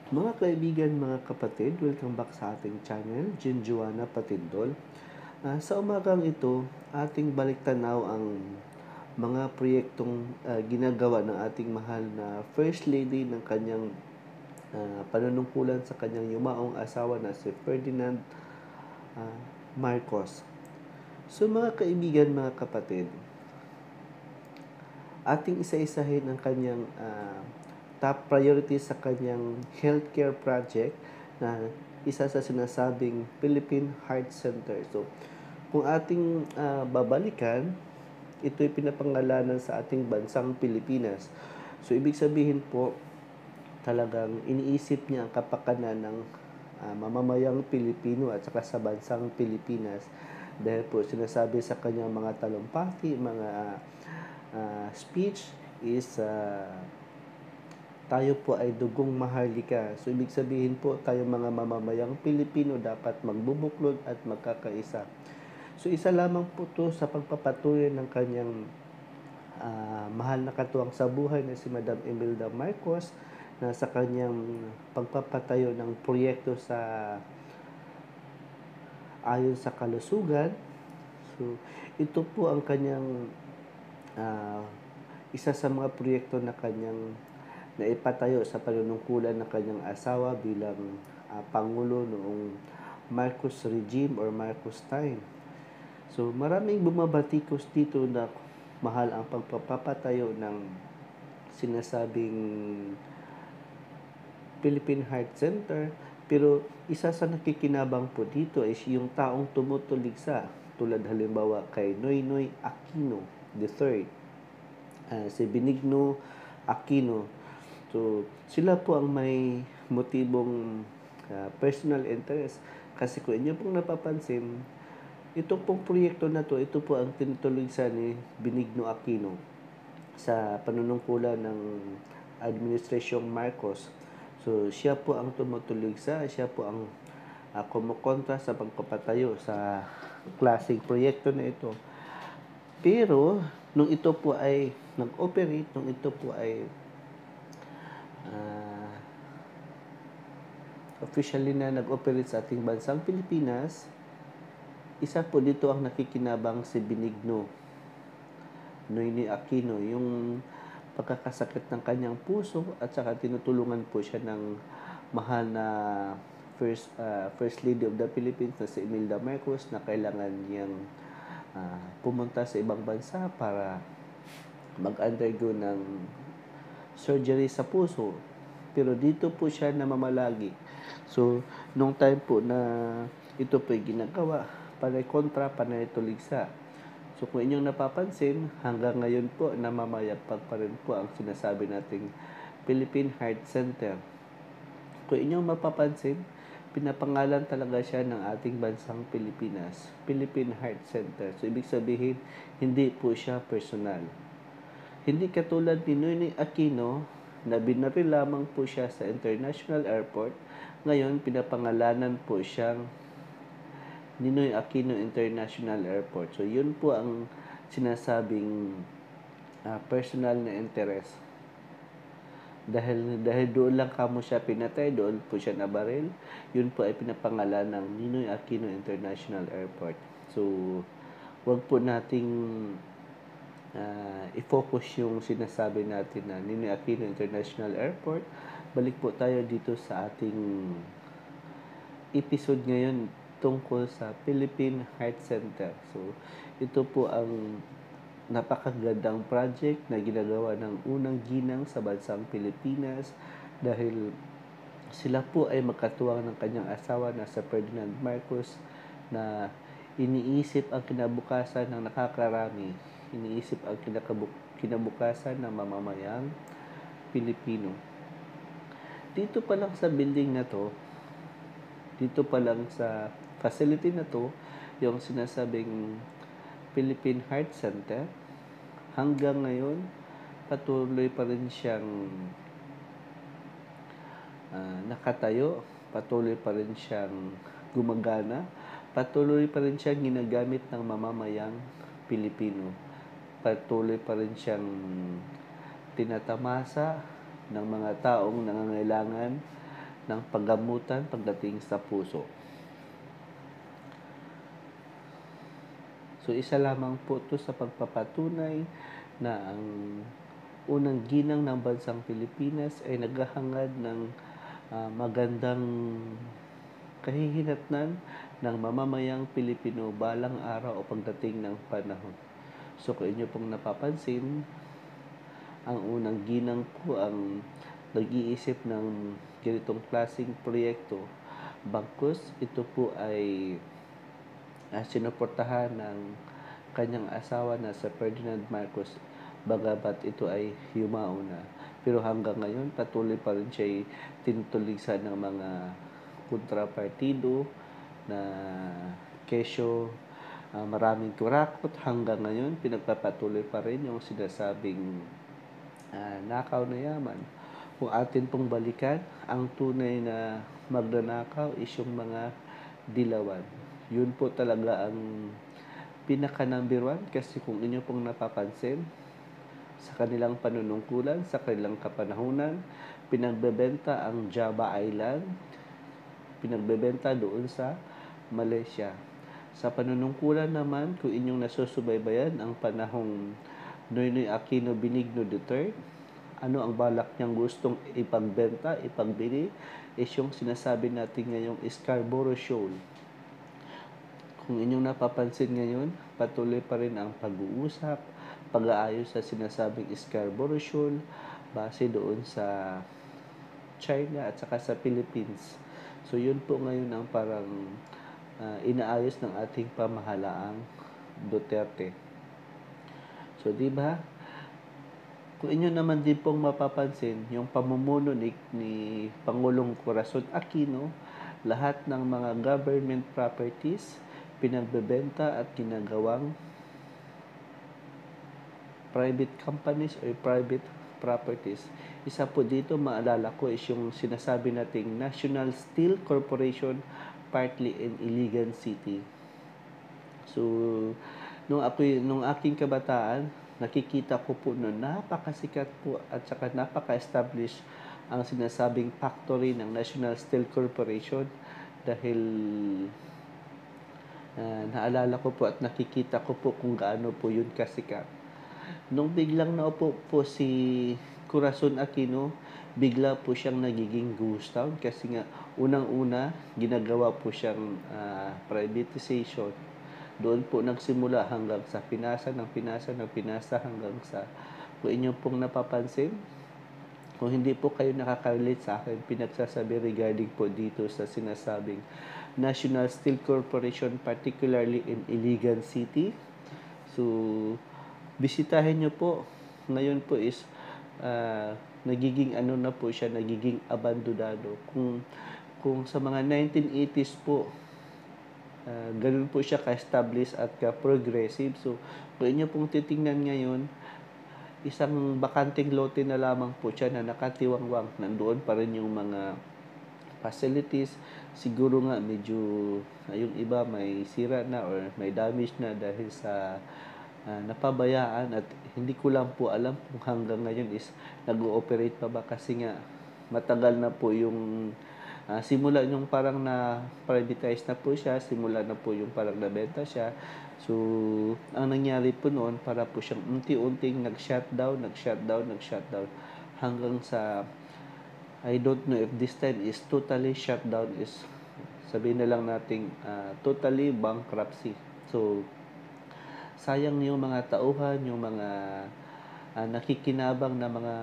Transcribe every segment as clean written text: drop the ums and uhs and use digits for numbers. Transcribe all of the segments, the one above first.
Mga kaibigan, mga kapatid, welcome back sa ating channel, Jin Juana Patindol. Sa umagang ito, ating baliktanaw ang mga proyektong ginagawa ng ating mahal na First Lady ng kanyang panunungkulan sa kanyang yumaong asawa na si Ferdinand ah, Marcos. So mga kaibigan, mga kapatid, ating isa-isahin ang kanyang top priority sa kanyang healthcare project na isa sa sinasabing Philippine Heart Center. So, kung ating babalikan, ito'y pinapangalanan sa ating bansang Pilipinas. So, ibig sabihin po, talagang iniisip niya ang kapakanan ng mamamayang Pilipino at saka sa bansang Pilipinas dahil po sinasabi sa kanyang mga talumpati, mga speech is tayo po ay dugong maharlika. So, ibig sabihin po, tayo mga mamamayang Pilipino dapat magbubuklod at magkakaisa. So, isa lamang po to sa pagpapatuloy ng kanyang mahal na katuwang sa buhay na si Madam Imelda Marcos na sa kanyang pagpapatayo ng proyekto sa ayon sa kalusugan. So, ito po ang kanyang isa sa mga proyekto na kanyang naipatayo sa panunungkulan ng kanyang asawa bilang Pangulo noong Marcos regime or Marcos time. So, maraming bumabatikos dito na mahal ang pagpapatayo ng sinasabing Philippine Heart Center. Pero isa sa nakikinabang po dito is yung taong tumutuligsa tulad halimbawa kay Noynoy Aquino III, si Benigno Aquino. So, sila po ang may motibong personal interest. Kasi kung inyo pong napapansin, ito pong proyekto na to, ito po ang tinutuligsa ni Benigno Aquino sa panunungkulan ng Administrasyong Marcos. So, siya po ang tumutulugsa, siya po ang kumukontra sa pagpapatayo sa klaseng proyekto na ito. Pero, nung ito po ay nag-operate, nung ito po ay officially na nag-operate sa ating bansang Pilipinas, isa po dito ang nakikinabang si Benigno Noynoy Aquino, yung pagkakasakit ng kanyang puso at saka tinutulungan po siya ng mahal na First Lady of the Philippines na si Imelda Marcos na kailangan niyang pumunta sa ibang bansa para mag-undergo ng surgery sa puso. Pero dito po siya namamalagi. So, nung time po na ito po ay ginagawa, panay kontra, panay tuligsa. So, kung inyong napapansin, hanggang ngayon po, namamayagpag pa rin po ang sinasabi nating Philippine Heart Center. Kung inyong mapapansin, pinapangalan talaga siya ng ating bansang Pilipinas, Philippine Heart Center. So, ibig sabihin, hindi po siya personal. Hindi katulad ni Noynoy Aquino na binaril lamang po siya sa International Airport. Ngayon, pinapangalanan po siyang Ninoy Aquino International Airport. So, yun po ang sinasabing personal na interest. Dahil doon lang kamo siya pinatay, doon po siya nabaril, yun po ay pinapangalan ng Ninoy Aquino International Airport. So, wag po nating i-focus yung sinasabi natin na Ninoy Aquino International Airport. Balik po tayo dito sa ating episode ngayon tungkol sa Philippine Heart Center. So, ito po ang napakagandang project na ginagawa ng unang ginang sa bansang Pilipinas dahil sila po ay magkatuwang ng kanyang asawa na sa Ferdinand Marcos na iniisip ang kinabukasan ng nakakarami, iniisip ang kinabukasan ng mamamayang Pilipino. Dito pa lang sa building na to, dito pa lang sa facility na to, yung sinasabing Philippine Heart Center, hanggang ngayon, patuloy pa rin siyang nakatayo, patuloy pa rin siyang gumagana, patuloy pa rin siyang ginagamit ng mamamayang Pilipino, patuloy pa rin siyang tinatamasa ng mga taong nangangailangan ng paggamutan pagdating sa puso. So, isa lamang po ito sa pagpapatunay na ang unang ginang ng bansang Pilipinas ay naghahangad ng magandang kahihinatnan ng mamamayang Pilipino balang araw o pagdating ng panahon. So, kung inyo pong napapansin, ang unang ginang po ang nag-iisip ng ganitong klaseng proyekto. Bagkus, ito po ay sinuportahan ng kanyang asawa na sa Ferdinand Marcos, bagamat ito ay yumao na. Pero hanggang ngayon, patuloy pa rin siya tinutulisan ng mga kontrapartido na kesyo maraming kurakot. Hanggang ngayon, pinagpapatuloy pa rin yung sinasabing nakaw na yaman. Kung atin pong balikan, ang tunay na magnanakaw is yung mga dilawan. Yun po talaga ang pinaka number one, kasi kung inyo pong napapansin, sa kanilang panunungkulan, sa kanilang kapanahunan, pinagbebenta ang Java Island, pinagbebenta doon sa Malaysia. Sa panunungkulan naman, kung inyong nasusubaybayan ang panahong Noynoy Aquino Benigno III, ano ang balak niyang gustong ipagbenta, ipagbili, is yung sinasabi natin ngayong Scarborough Shoal. Kung inyong napapansin ngayon, patuloy pa rin ang pag-uusap, pag-aayos sa sinasabing Scarborough Shoal base doon sa China at saka sa Philippines. So, yun po ngayon ang parang inaayos ng ating pamahalaang Duterte. So, di ba? Kung inyo naman din pong mapapansin, yung pamumuno ni Pangulong Corazon Aquino, lahat ng mga government properties, pinagbebenta at ginagawang private companies or private properties. Isa po dito, maalala ko, is yung sinasabi nating National Steel Corporation, partly in Iligan City. So, nung aking kabataan, nakikita ko po noon, napakasikat po at saka napaka-establish ang sinasabing factory ng National Steel Corporation, dahil naalala ko po at nakikita ko po kung gaano po yun kasikat. Nung biglang naupo po si Corazon Aquino, bigla po siyang nagiging ghost town, kasi nga unang-una ginagawa po siyang privatization. Doon po nagsimula hanggang sa pinasa hanggang sa, kung inyo pong napapansin, kung hindi po kayo nakaka-relate sa akin, pinagsasabi regarding po dito sa sinasabing National Steel Corporation, particularly in Iligan City. So, bisitahin nyo po. Ngayon po is nagiging na po siya, nagiging abandonado. Kung sa mga 1980s po, ganun po siya ka-establish at ka-progressive. So, kung inyo pong titingnan ngayon, isang bakanting lote na lamang po siya na nakatiwangwang. Nandoon pa rin yung mga facilities. Siguro nga medyo yung iba may sira na or may damage na dahil sa napabayaan, at hindi ko lang po alam kung hanggang ngayon is nag-ooperate pa ba, kasi nga matagal na po yung simula yung parang na privatize na po siya, simula na po yung parang nabenta siya. So, ang nangyari po noon, para po siyang unti-unting nag-shutdown hanggang sa, I don't know if this time is totally shutdown, is sabihin na lang nating totally bankruptcy. So, sayang yung mga tauhan, yung mga nakikinabang na mga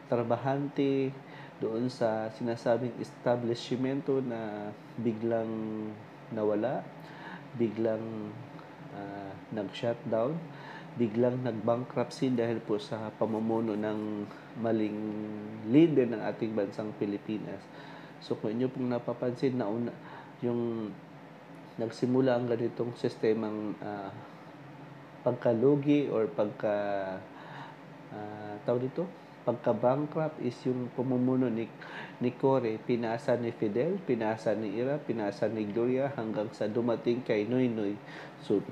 trabahante doon sa sinasabing establishmento na biglang nawala, biglang nag-shutdown, biglang nag-bankruptcy dahil po sa pamumuno ng maling leader ng ating bansang Pilipinas. So, kung inyo pong napapansin, yung nagsimula ang ganitong sistemang pagkalugi or pagka-bankrupt is yung pamumuno ni Cory. Pinasa ni Fidel, pinasa ni Ira, pinasa ni Gloria, hanggang sa dumating kay Noynoy. So,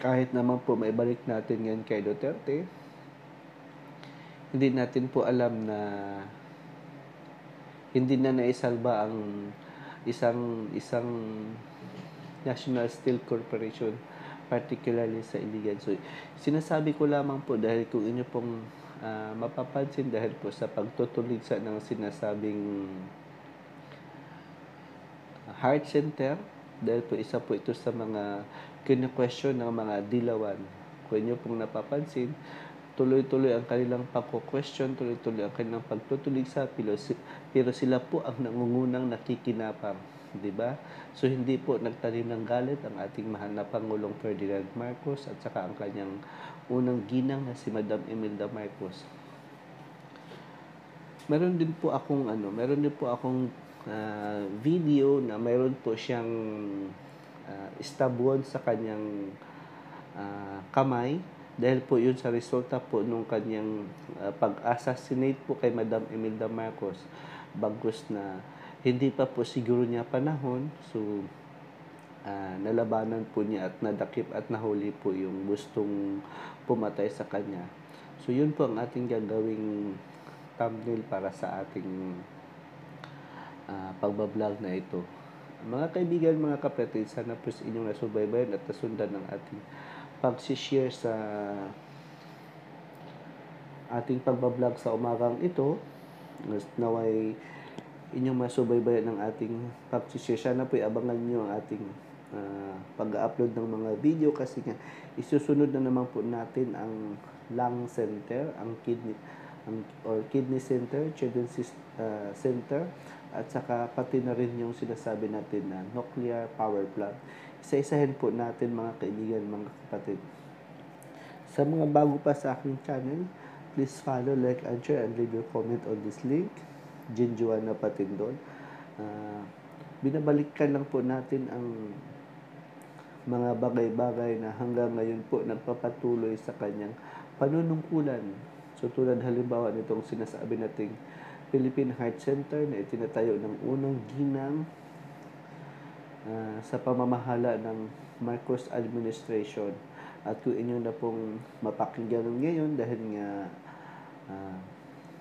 kahit naman po may balik natin ngayon kay Duterte, hindi natin po alam na hindi na naisalba ang isang isang National Steel Corporation, particularly sa Iligan. So, sinasabi ko lamang po dahil kung inyo pong mapapansin dahil po sa pagtutuligsa ng sinasabing heart center, dahil po isa po ito sa mga kine-question ng mga dilawan. Kung inyo pong napapansin, tuloy-tuloy ang kanilang pagko-question, tuloy-tuloy ang kanilang pagtutuligsa, pero sila po ang nangungunang nakikinapang, di ba? So hindi po nagtanim ng galit ang ating mahal na Pangulong Ferdinand Marcos at saka ang kanyang unang ginang na si Madam Imelda Marcos. Meron din po akong video na mayroon po siyang stab wound sa kanyang kamay dahil po yun sa resulta po nung kanyang pag-assassinate po kay Madam Imelda Marcos. Bagkus na hindi pa po siguro niya panahon, so nalabanan po niya at nadakip at nahuli po yung gustong pumatay sa kanya. So yun po ang ating gagawing thumbnail para sa ating pagbablog na ito. Mga kaibigan, mga kapatid, sana po sa inyong nasubaybayan at nasundan ng ating pag-share sa ating pagbablog sa umagang ito. Naway inyong masubaybayan ng ating pag-share. Sana po abangan nyo ang ating pag-upload ng mga video kasi nga isusunod na naman po natin ang lung center, ang kidney center, children's center, at saka pati na rin yung sinasabi natin na nuclear power plant. Isa-isahin po natin mga kaibigan, mga kapatid. Sa mga bago pa sa aking channel, please follow, like, and share, and leave your comment on this link. Jean Joanna Patindol. Binabalikan lang po natin ang mga bagay-bagay na hanggang ngayon po nagpapatuloy sa kanyang panunungkulan. So tulad halimbawa nitong sinasabi nating Philippine Heart Center na itinatayo ng unang ginang sa pamamahala ng Marcos administration. At kung inyo na pong mapakinggan ngayon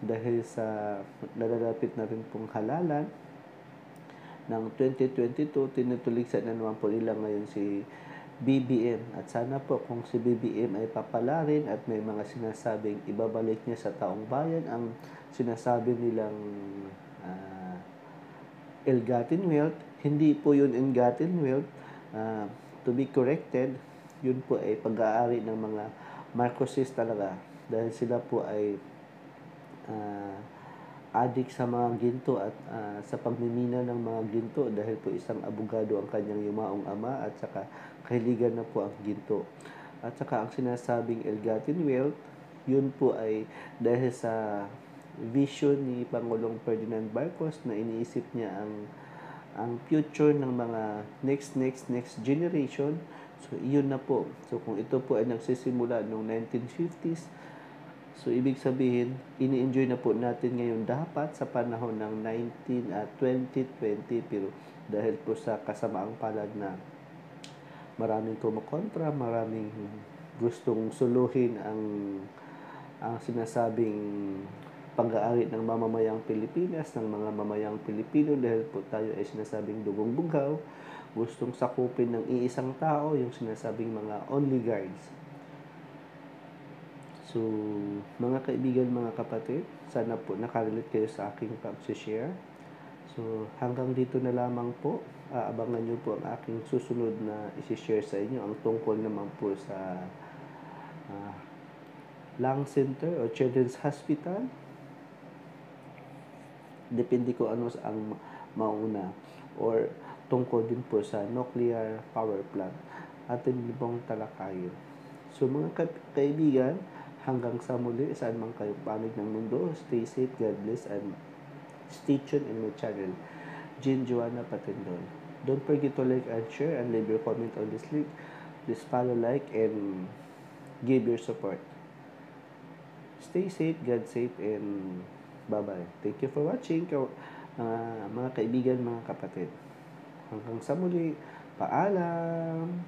dahil sa nalalapit na rin pong halalan ng 2022, tinutuligsa na naman po nila ngayon si BBM. At sana po kung si BBM ay papalarin at may mga sinasabing ibabalik niya sa taong bayan ang sinasabi nilang ill-gotten wealth. Hindi po yun ill-gotten wealth. To be corrected, yun po ay pag-aari ng mga Marcoses talaga dahil sila po ay addict sa mga ginto at sa pagmimina ng mga ginto dahil po isang abogado ang kanyang yumaong ama at saka kahiligan na po ang ginto. At saka ang sinasabing ill-gotten wealth, yun po ay dahil sa vision ni Pangulong Ferdinand Marcos na iniisip niya ang future ng mga next generation. So iyon na po. So kung ito po ay nagsisimula noong 1950s, so ibig sabihin, ini-enjoy na po natin ngayon dapat sa panahon ng 2020, pero dahil po sa kasamaang palad na maraming kumukontra, maraming gustong suluhin ang sinasabing pag-aari ng mamamayang Pilipinas, ng mga mamayang Pilipino dahil po tayo ay sinasabing dugong bugaw, gustong sakupin ng iisang tao, yung sinasabing mga oligarchs. So, mga kaibigan, mga kapatid, sana po nakarelate kayo sa aking pag-share. So, hanggang dito na lamang po. Abangan nyo po ang aking susunod na isi-share sa inyo. Ang tungkol naman po sa lung center o children's hospital. Depende ko ano ang mauna. Or tungkol din po sa nuclear power plant. Atin pong talakayin. So, mga kaibigan, hanggang sa muli, saan man kayo panig ng mundo, stay safe, God bless, and stay tuned in my channel, Jean Joanna Patindol. Don't forget to like and share and leave your comment on this link. Please follow, like, and give your support. Stay safe, God safe, and bye-bye. Thank you for watching, mga kaibigan, mga kapatid. Hanggang sa muli, paalam!